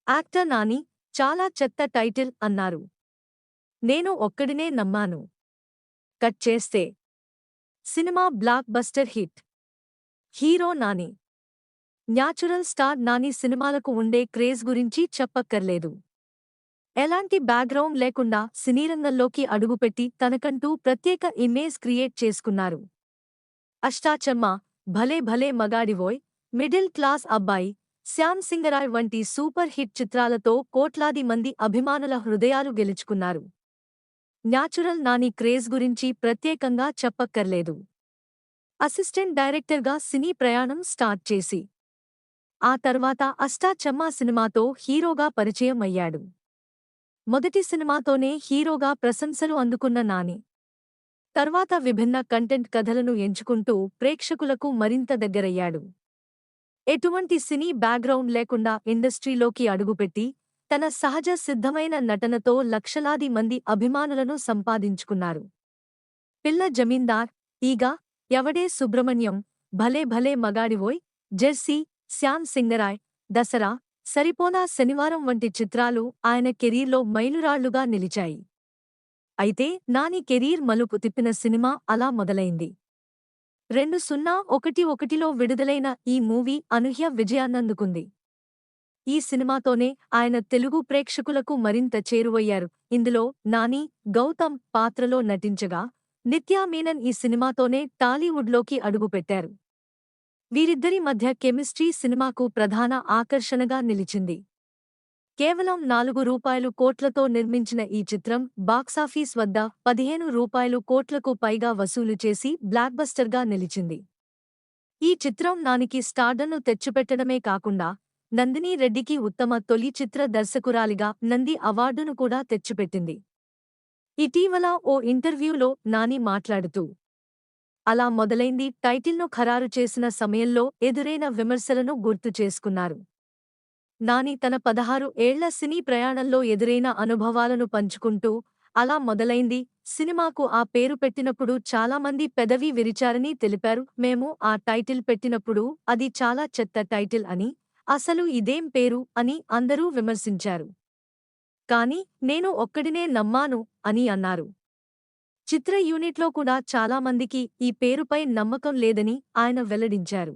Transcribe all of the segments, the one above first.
Actor Nani చాలా చెత్త title అన్నారు. నేను ఒక్కడినే నమ్మాను. కట్ చేస్తే cinema block buster hit. Hero Nani. Natural star Nani సినిమాలకు ఉండే క్రేజ్ గురించి చెప్పక్కర్లేదు. ఎలాంటి బ్యాక్గ్రౌండ్ లేకుండా సినీరంగంలోకి అడుగుపెట్టి తనకంటూ ప్రత్యేక ఇమేజ్ క్రియేట్ చేసుకున్నారు. అష్టాచెమ్మ, భలే భలే మగాడివోయ్, మిడిల్ క్లాస్ అబ్బాయి, శ్యామ్ సింగరాయ్ వంటి సూపర్ హిట్ చిత్రాలతో కోట్లాది మంది అభిమానుల హృదయాలు గెలుచుకున్నారు. న్యాచురల్ నాని క్రేజ్ గురించి ప్రత్యేకంగా చెప్పక్కర్లేదు. అసిస్టెంట్ డైరెక్టర్గా సినీ ప్రయాణం స్టార్ట్ చేసి ఆ తర్వాత అష్టాచెమ్మా సినిమాతో హీరోగా పరిచయం అయ్యాడు. మొదటి సినిమాతోనే హీరోగా ప్రశంసలు అందుకున్న నాని తర్వాత విభిన్న కంటెంట్ కథలను ఎంచుకుంటూ ప్రేక్షకులకు మరింత దగ్గరయ్యాడు. ఎటువంటి సినీ బ్యాక్గ్రౌండ్ లేకుండా ఇండస్ట్రీలోకి అడుగుపెట్టి తన సహజ సిద్ధమైన నటనతో లక్షలాది మంది అభిమానులను సంపాదించుకున్నారు. పిల్ల జమీందార్, ఈగ, ఎవడే సుబ్రహ్మణ్యం, భలే భలే మగాడివోయ్, జెర్సీ, శ్యామ్ సింగరాయ్, దసరా, సరిపోనా శనివారం వంటి చిత్రాలు ఆయన కెరీర్లో మైలురాళ్లుగా నిలిచాయి. అయితే నాని కెరీర్ మలుపు తిప్పిన సినిమా అలా మొదలైంది. 2011లో విడుదలైన ఈ మూవీ అనూహ్య విజయాన్నందుకుంది. ఈ సినిమాతోనే ఆయన తెలుగు ప్రేక్షకులకు మరింత చేరువయ్యారు. ఇందులో నాని, గౌతమ్ పాత్రలో నటించగా నిత్యా మీనన్ ఈ సినిమాతోనే టాలీవుడ్లోకి అడుగుపెట్టారు. వీరిద్దరి మధ్య కెమిస్ట్రీ సినిమాకు ప్రధాన ఆకర్షణగా నిలిచింది. కేవలం రూ. 4 కోట్లతో నిర్మించిన ఈ చిత్రం బాక్సాఫీస్ వద్ద రూ. 15 కోట్లకు పైగా వసూలు చేసి బ్లాక్బస్టర్గా నిలిచింది. ఈ చిత్రం నానికి స్టార్డమ్ను తెచ్చిపెట్టడమే కాకుండా నందిని రెడ్డికి ఉత్తమ తొలి చిత్ర దర్శకురాలిగా నంది అవార్డును కూడా తెచ్చిపెట్టింది. ఇటీవల ఓ ఇంటర్వ్యూలో నాని మాట్లాడుతూ అలా మొదలైంది టైటిల్ను ఖరారు చేసిన సమయంలో ఎదురైన విమర్శలను గుర్తు చేసుకున్నారు. నాని తన 16 ఏళ్ల సినీ ప్రయాణంలో ఎదురైన అనుభవాలను పంచుకుంటూ అలా మొదలైంది సినిమాకు ఆ పేరు పెట్టినప్పుడు చాలామంది పెదవి విరిచారని తెలిపారు. మేము ఆ టైటిల్ పెట్టినప్పుడు అది చాలా చెత్త టైటిల్ అని, అసలు ఇదేం పేరు అని అందరూ విమర్శించారు. కానీ నేను ఒక్కడినే నమ్మాను అని అన్నారు. చిత్ర యూనిట్లో కూడా చాలామందికి ఈ పేరుపై నమ్మకం లేదని ఆయన వెల్లడించారు.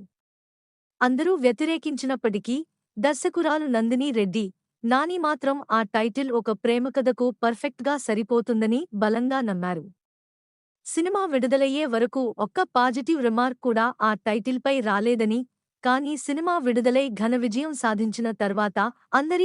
అందరూ వ్యతిరేకించినప్పటికీ దర్శకురాలు నందిని రెడ్డి, నాని మాత్రం ఆ టైటిల్ ఒక ప్రేమకథకు పర్ఫెక్ట్గా సరిపోతుందని బలంగా నమ్మారు. సినిమా విడుదలయ్యే వరకు ఒక్క పాజిటివ్ రిమార్క్ కూడా ఆ టైటిల్పై రాలేదని, కానీ సినిమా విడుదలై ఘన విజయం సాధించిన తర్వాత అందరి